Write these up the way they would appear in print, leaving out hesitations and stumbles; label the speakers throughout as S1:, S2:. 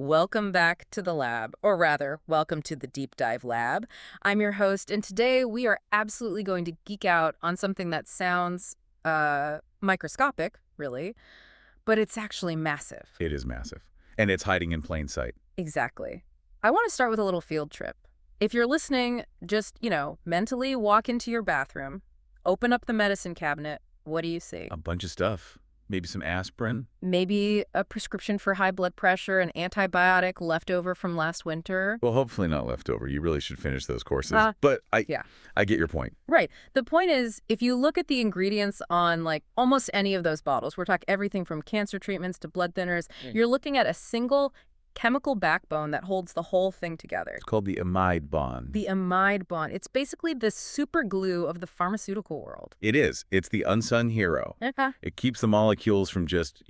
S1: Welcome back to the lab, or rather, welcome to the Deep Dive Lab. I'm your host, and today we are absolutely going to geek out on something that sounds microscopic, really, but it's actually massive.
S2: It is massive. And it's hiding in plain sight.
S1: Exactly. I want to start with a little field trip. If you're listening, just, mentally walk into your bathroom, open up the medicine cabinet. What do you see?
S2: A bunch of stuff. Maybe some aspirin.
S1: Maybe a prescription for high blood pressure, an antibiotic left over from last winter.
S2: Well, hopefully not leftover. You really should finish those courses. But I get your point.
S1: Right. The point is, if you look at the ingredients on almost any of those bottles, we're talking everything from cancer treatments to blood thinners, you're looking at a single chemical backbone that holds the whole thing together.
S2: It's called the amide bond.
S1: The amide bond. It's basically the super glue of the pharmaceutical world.
S2: It is. It's the unsung hero.
S1: Okay.
S2: It keeps the molecules from just,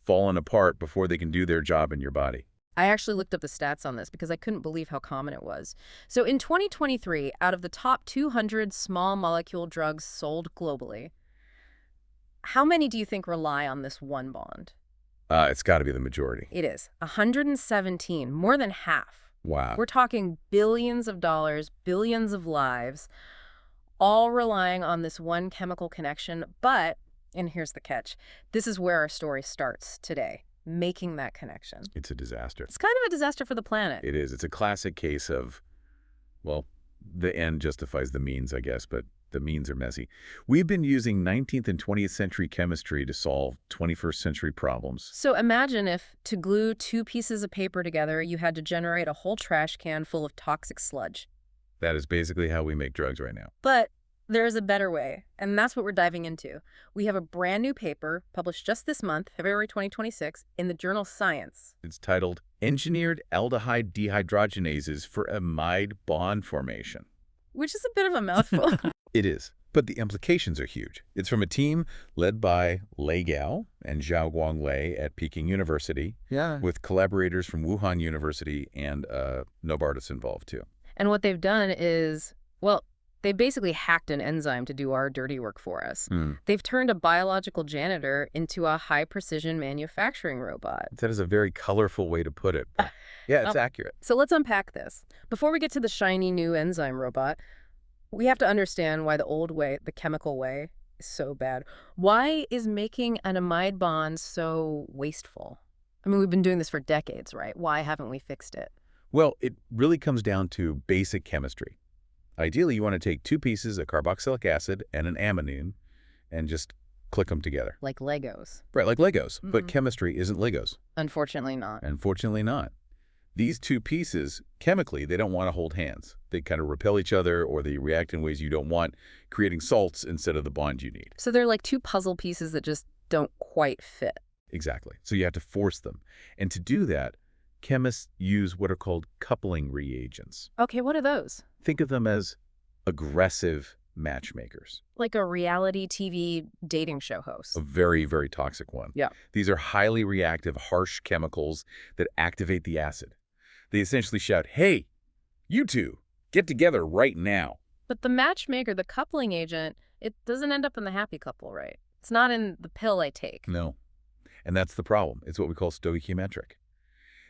S2: falling apart before they can do their job in your body.
S1: I actually looked up the stats on this because I couldn't believe how common it was. So in 2023, out of the top 200 small molecule drugs sold globally, how many do you think rely on this one bond?
S2: It's got to be the majority.
S1: It is. 117, more than half.
S2: Wow.
S1: We're talking billions of dollars, billions of lives, all relying on this one chemical connection. But, and here's the catch, this is where our story starts today, making that connection.
S2: It's a disaster.
S1: It's kind of a disaster for the planet.
S2: It is. It's a classic case of, well, the end justifies the means, I guess, but the means are messy. We've been using 19th and 20th century chemistry to solve 21st century problems.
S1: So imagine if, to glue two pieces of paper together, you had to generate a whole trash can full of toxic sludge.
S2: That is basically how we make drugs right now.
S1: But there is a better way, and that's what we're diving into. We have a brand new paper published just this month, February 2026, in the journal Science.
S2: It's titled Engineered Aldehyde Dehydrogenases for Amide Bond Formation.
S1: Which is a bit of a mouthful.
S2: It is, but the implications are huge. It's from a team led by Lei Gao and Xiaoguang Lei at Peking University, with collaborators from Wuhan University and Novartis involved too.
S1: And what they've done is, well, they basically hacked an enzyme to do our dirty work for us. They've turned a biological janitor into a high-precision manufacturing robot.
S2: That is a very colorful way to put it. Yeah, it's accurate.
S1: So let's unpack this. Before we get to the shiny new enzyme robot, we have to understand why the old way, the chemical way, is so bad. Why is making an amide bond so wasteful? I mean, we've been doing this for decades, right? Why haven't we fixed it?
S2: Well, it really comes down to basic chemistry. Ideally, you want to take two pieces of carboxylic acid and an amine and just click them together.
S1: Like Legos.
S2: Right, like Legos. But chemistry isn't Legos.
S1: Unfortunately not.
S2: Unfortunately not. These two pieces, chemically, they don't want to hold hands. They kind of repel each other, or they react in ways you don't want, creating salts instead of the bond you need.
S1: So they're like two puzzle pieces that just don't quite fit.
S2: Exactly. So you have to force them. And to do that, chemists use what are called coupling reagents.
S1: Okay, what are those?
S2: Think of them as aggressive matchmakers.
S1: Like a reality TV dating show host.
S2: A very, very toxic one.
S1: Yeah.
S2: These are highly reactive, harsh chemicals that activate the acid. They essentially shout, hey, you two, get together right now.
S1: But the matchmaker, the coupling agent, it doesn't end up in the happy couple, right? It's not in the pill I take.
S2: No. And that's the problem. It's what we call stoichiometric.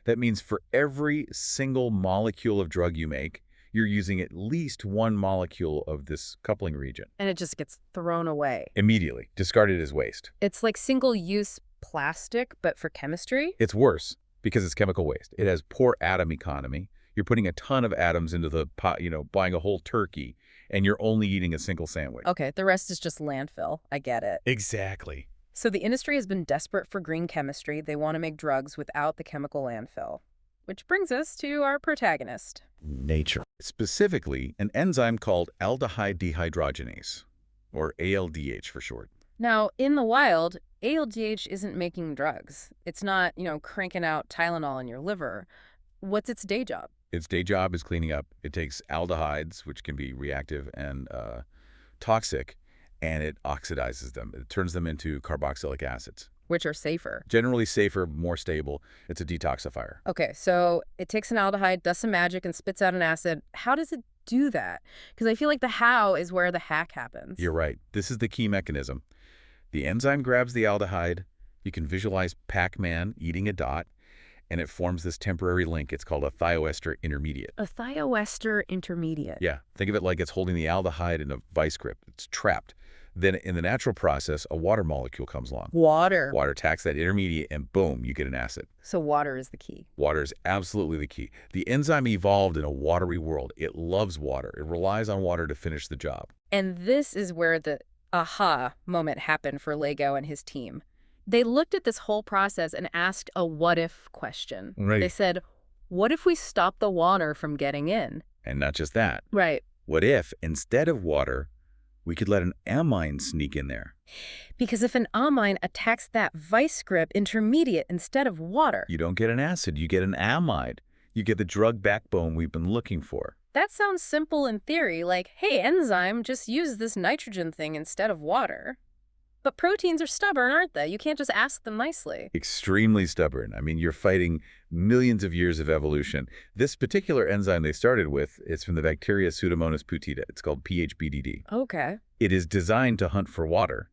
S2: That means for every single molecule of drug you make, you're using at least one molecule of this coupling reagent.
S1: And it just gets thrown away.
S2: Immediately. Discarded as waste.
S1: It's like single-use plastic, but for chemistry?
S2: It's worse because it's chemical waste. It has poor atom economy. You're putting a ton of atoms into the pot, buying a whole turkey, and you're only eating a single sandwich.
S1: Okay, the rest is just landfill. I get it.
S2: Exactly.
S1: So the industry has been desperate for green chemistry. They want to make drugs without the chemical landfill. Which brings us to our protagonist.
S2: Nature. Specifically, an enzyme called aldehyde dehydrogenase, or ALDH for short.
S1: Now, in the wild, ALDH isn't making drugs. It's not, cranking out Tylenol in your liver. What's its day job?
S2: Its day job is cleaning up. It takes aldehydes, which can be reactive and toxic, and it oxidizes them. It turns them into carboxylic acids.
S1: Which are safer.
S2: Generally safer, more stable. It's a detoxifier.
S1: Okay, so it takes an aldehyde, does some magic, and spits out an acid. How does it do that? Because I feel like the how is where the hack happens.
S2: You're right. This is the key mechanism. The enzyme grabs the aldehyde. You can visualize Pac-Man eating a dot. and it forms this temporary link. It's called a thioester intermediate.
S1: A thioester intermediate.
S2: Yeah, think of it like it's holding the aldehyde in a vice grip. It's trapped. Then in the natural process, a water molecule comes along.
S1: Water.
S2: Water attacks that intermediate, and boom, you get an acid.
S1: So water is the key.
S2: Water is absolutely the key. The enzyme evolved in a watery world. It loves water. It relies on water to finish the job.
S1: And this is where the aha moment happened for Lego and his team. They looked at this whole process and asked a what-if question.
S2: Right.
S1: They said, what if we stop the water from getting in?
S2: And not just that.
S1: Right.
S2: What if, instead of water, we could let an amine sneak in there?
S1: Because if an amine attacks that vice grip intermediate instead of water...
S2: You don't get an acid, you get an amide. You get the drug backbone we've been looking for.
S1: That sounds simple in theory, like, hey, enzyme, just use this nitrogen thing instead of water. But proteins are stubborn, aren't they? You can't just ask them nicely.
S2: Extremely stubborn. I mean, you're fighting millions of years of evolution. This particular enzyme they started with is from the bacteria Pseudomonas putida. It's called PHBDD.
S1: Okay.
S2: It is designed to hunt for water.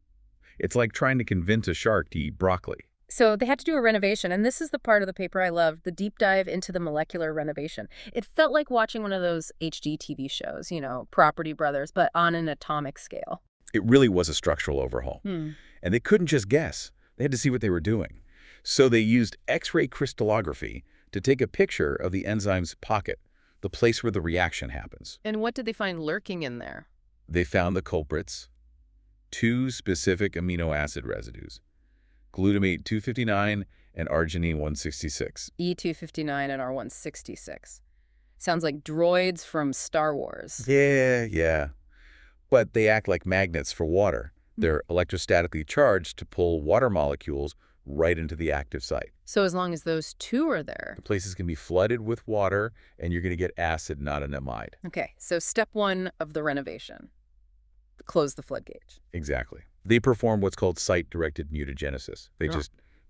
S2: It's like trying to convince a shark to eat broccoli.
S1: So they had to do a renovation, and this is the part of the paper I loved, the deep dive into the molecular renovation. It felt like watching one of those HD TV shows, you know, Property Brothers, but on an atomic scale.
S2: It really was a structural overhaul. And they couldn't just guess. They had to see what they were doing. So they used X-ray crystallography to take a picture of the enzyme's pocket, the place where the reaction happens.
S1: And what did they find lurking in there?
S2: They found the culprits, 2 specific amino acid residues, glutamate 259 and arginine 166.
S1: E259 and R166. Sounds like droids from Star Wars.
S2: Yeah. But they act like magnets for water. They're electrostatically charged to pull water molecules right into the active site.
S1: So as long as those 2 are there.
S2: The places can be flooded with water, and you're going to get acid, not an amide.
S1: Okay, so step 1 of the renovation. Close the flood gauge.
S2: Exactly. They perform what's called site-directed mutagenesis.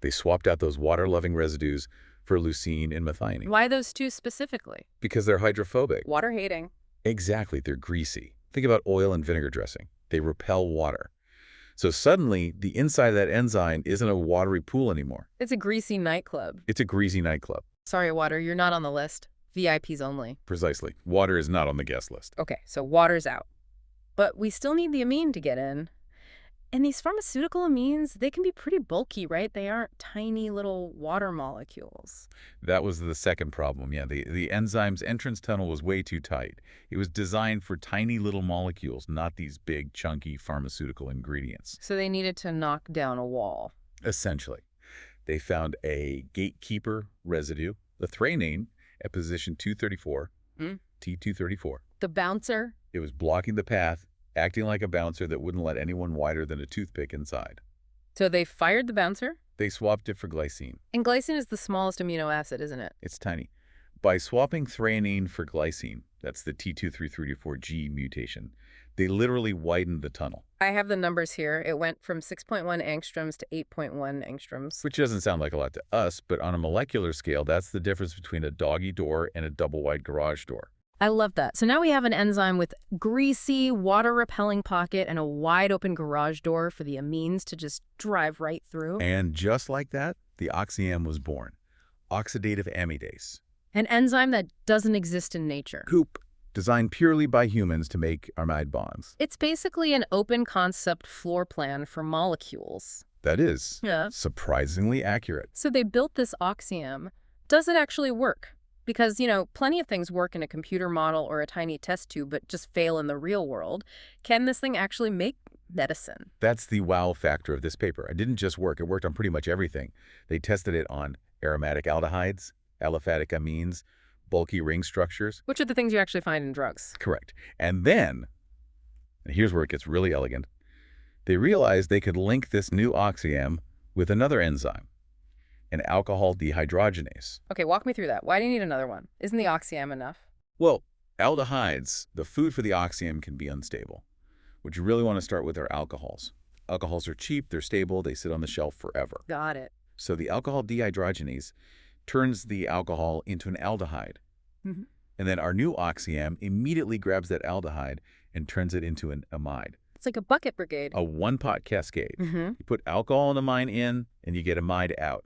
S2: They swapped out those water-loving residues for leucine and methionine.
S1: Why those 2 specifically?
S2: Because they're hydrophobic.
S1: Water-hating.
S2: Exactly. They're greasy. Think about oil and vinegar dressing. They repel water. So suddenly, the inside of that enzyme isn't a watery pool anymore.
S1: It's a greasy nightclub.
S2: It's a greasy nightclub.
S1: Sorry, water, you're not on the list. VIPs only.
S2: Precisely. Water is not on the guest list.
S1: Okay, so water's out. But we still need the amine to get in. And these pharmaceutical amines, they can be pretty bulky, right? They aren't tiny little water molecules.
S2: That was the second problem, yeah. The enzyme's entrance tunnel was way too tight. It was designed for tiny little molecules, not these big, chunky pharmaceutical ingredients.
S1: So they needed to knock down a wall.
S2: Essentially. They found a gatekeeper residue, the threonine, at position 234, T234.
S1: The bouncer?
S2: It was blocking the path, acting like a bouncer that wouldn't let anyone wider than a toothpick inside.
S1: So they fired the bouncer?
S2: They swapped it for glycine.
S1: And glycine is the smallest amino acid, isn't it?
S2: It's tiny. By swapping threonine for glycine, that's the T2334G mutation, they literally widened the tunnel.
S1: I have the numbers here. It went from 6.1 angstroms to 8.1 angstroms.
S2: Which doesn't sound like a lot to us, but on a molecular scale, that's the difference between a doggy door and a double-wide garage door.
S1: I love that. So now we have an enzyme with greasy, water-repelling pocket and a wide-open garage door for the amines to just drive right through.
S2: And just like that, the OxiAm was born. Oxidative amidase.
S1: An enzyme that doesn't exist in nature.
S2: Coop. Designed purely by humans to make amide bonds.
S1: It's basically an open concept floor plan for molecules.
S2: That is
S1: Yeah.
S2: surprisingly accurate.
S1: So they built this OxiAm. Does it actually work? Because, you know, plenty of things work in a computer model or a tiny test tube, but just fail in the real world. Can this thing actually make medicine?
S2: That's the wow factor of this paper. It didn't just work. It worked on pretty much everything. They tested it on aromatic aldehydes, aliphatic amines, bulky ring structures.
S1: Which are the things you actually find in drugs.
S2: Correct. And then, and here's where it gets really elegant, they realized they could link this new OxiAm with another enzyme, an alcohol dehydrogenase.
S1: Okay, walk me through that. Why do you need another one? Isn't the OxiAm enough?
S2: Well, aldehydes, the food for the OxiAm, can be unstable. What you really want to start with are alcohols. Alcohols are cheap, they're stable, they sit on the shelf forever.
S1: Got it.
S2: So the alcohol dehydrogenase turns the alcohol into an aldehyde. And then our new OxiAm immediately grabs that aldehyde and turns it into an amide.
S1: It's like a bucket brigade.
S2: A one-pot cascade. You put alcohol and amine in, and you get amide out.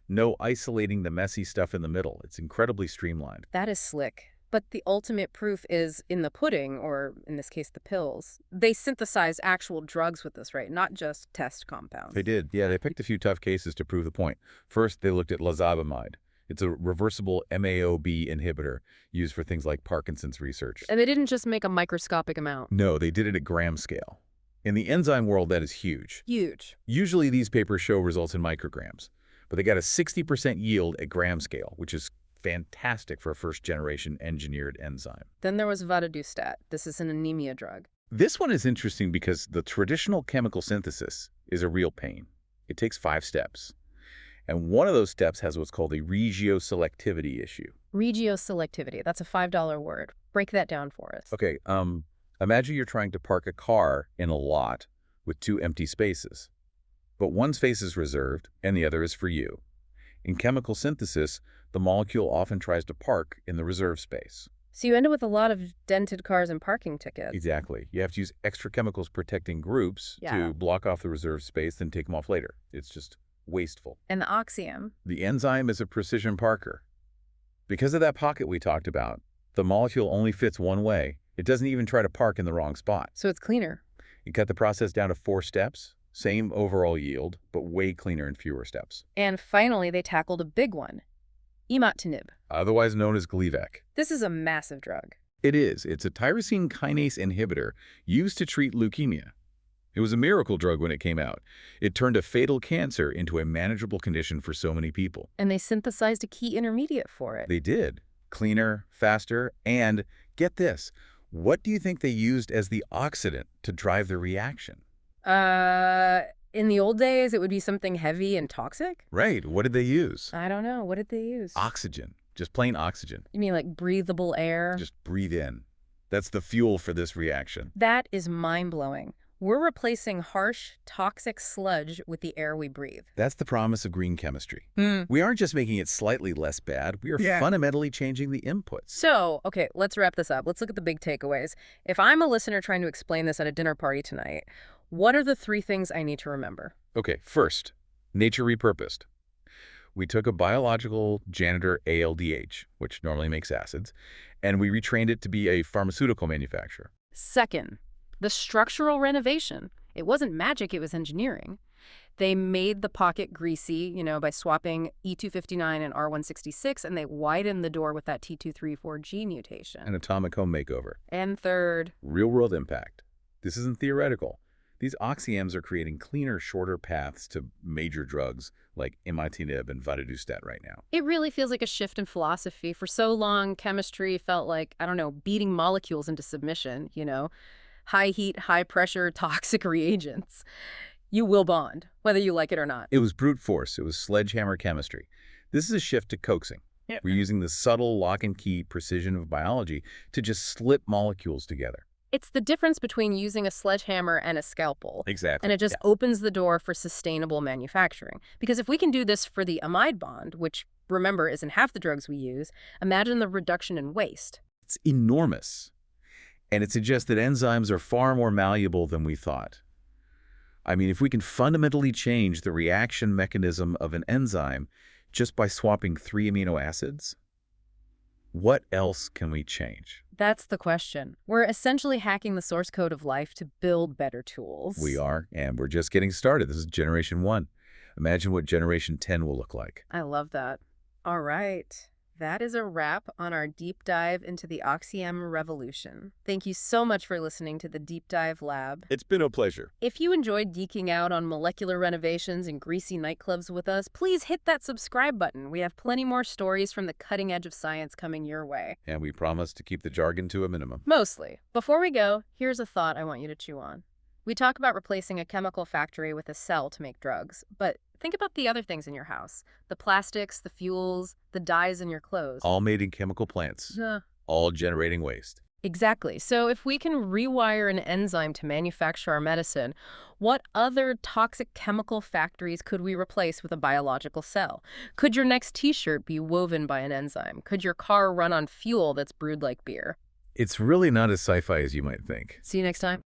S2: No isolating the messy stuff in the middle. It's incredibly streamlined.
S1: That is slick. But the ultimate proof is in the pudding, or in this case, the pills. They synthesize actual drugs with this, right? Not just test compounds.
S2: They did. Yeah, they picked a few tough cases to prove the point. First, they looked at lazabamide. It's a reversible MAO-B inhibitor used for things like Parkinson's research.
S1: And they didn't just make a microscopic amount.
S2: No, they did it at gram scale. In the enzyme world, that is huge.
S1: Huge.
S2: Usually these papers show results in micrograms, but they got a 60% yield at gram scale, which is fantastic for a first-generation engineered enzyme.
S1: Then there was vadadustat. This is an anemia drug.
S2: This one is interesting because the traditional chemical synthesis is a real pain. It takes 5 steps. And one of those steps has what's called a regioselectivity issue.
S1: Regioselectivity. That's a $5 word. Break that down for us.
S2: Okay, imagine you're trying to park a car in a lot with 2 empty spaces. But one space is reserved and the other is for you. In chemical synthesis, the molecule often tries to park in the reserved space.
S1: So you end up with a lot of dented cars and parking tickets.
S2: Exactly. You have to use extra chemicals protecting groups to block off the reserved space, then take them off later. It's just wasteful.
S1: And the OxiAm?
S2: The enzyme is a precision parker. Because of that pocket we talked about, the molecule only fits one way. It doesn't even try to park in the wrong spot.
S1: So it's cleaner.
S2: You cut the process down to 4 steps, same overall yield, but way cleaner in fewer steps.
S1: And finally, they tackled a big one. Imatinib.
S2: Otherwise known as Gleevec.
S1: This is a massive drug.
S2: It is. It's a tyrosine kinase inhibitor used to treat leukemia. It was a miracle drug when it came out. It turned a fatal cancer into a manageable condition for so many people.
S1: And they synthesized a key intermediate for it.
S2: They did. Cleaner, faster, and get this. What do you think they used as the oxidant to drive the reaction?
S1: In the old days, it would be something heavy and toxic?
S2: Right. What did they use?
S1: I don't know. What did they use?
S2: Oxygen. Just plain oxygen.
S1: You mean like breathable air?
S2: Just breathe in. That's the fuel for this reaction.
S1: That is mind-blowing. We're replacing harsh, toxic sludge with the air we breathe.
S2: That's the promise of green chemistry. We aren't just making it slightly less bad. We are fundamentally changing the inputs.
S1: So, okay, let's wrap this up. Let's look at the big takeaways. If I'm a listener trying to explain this at a dinner party tonight, what are the 3 things I need to remember?
S2: Okay, first, nature repurposed. We took a biological janitor ALDH, which normally makes acids, and we retrained it to be a pharmaceutical manufacturer.
S1: Second, the structural renovation. It wasn't magic, it was engineering. They made the pocket greasy, by swapping E259 and R166, and they widened the door with that T234G mutation.
S2: An atomic home makeover.
S1: And third,
S2: real-world impact. This isn't theoretical. These OxiAms are creating cleaner, shorter paths to major drugs like Imatinib and vadadustat right now.
S1: It really feels like a shift in philosophy. For so long, chemistry felt like, beating molecules into submission, high heat, high pressure, toxic reagents. You will bond, whether you like it or not.
S2: It was brute force. It was sledgehammer chemistry. This is a shift to coaxing. Yeah. We're using the subtle lock and key precision of biology to just slip molecules together.
S1: It's the difference between using a sledgehammer and a scalpel.
S2: Exactly.
S1: And it just opens the door for sustainable manufacturing. Because if we can do this for the amide bond, which, remember, isn't half the drugs we use, imagine the reduction in waste.
S2: It's enormous. And it suggests that enzymes are far more malleable than we thought. I mean, if we can fundamentally change the reaction mechanism of an enzyme just by swapping 3 amino acids, what else can we change?
S1: That's the question. We're essentially hacking the source code of life to build better tools.
S2: We are, and we're just getting started. This is Generation 1. Imagine what Generation 10 will look like.
S1: I love that. All right. That is a wrap on our deep dive into the OxiAm revolution. Thank you so much for listening to the Deep Dive Lab.
S2: It's been a pleasure.
S1: If you enjoyed geeking out on molecular renovations and greasy nightclubs with us, please hit that subscribe button. We have plenty more stories from the cutting edge of science coming your way.
S2: And we promise to keep the jargon to a minimum.
S1: Mostly. Before we go, here's a thought I want you to chew on. We talk about replacing a chemical factory with a cell to make drugs, but think about the other things in your house. The plastics, the fuels, the dyes in your clothes.
S2: All made in chemical plants. All generating waste.
S1: Exactly. So if we can rewire an enzyme to manufacture our medicine, what other toxic chemical factories could we replace with a biological cell? Could your next t-shirt be woven by an enzyme? Could your car run on fuel that's brewed like beer?
S2: It's really not as sci-fi as you might think.
S1: See you next time.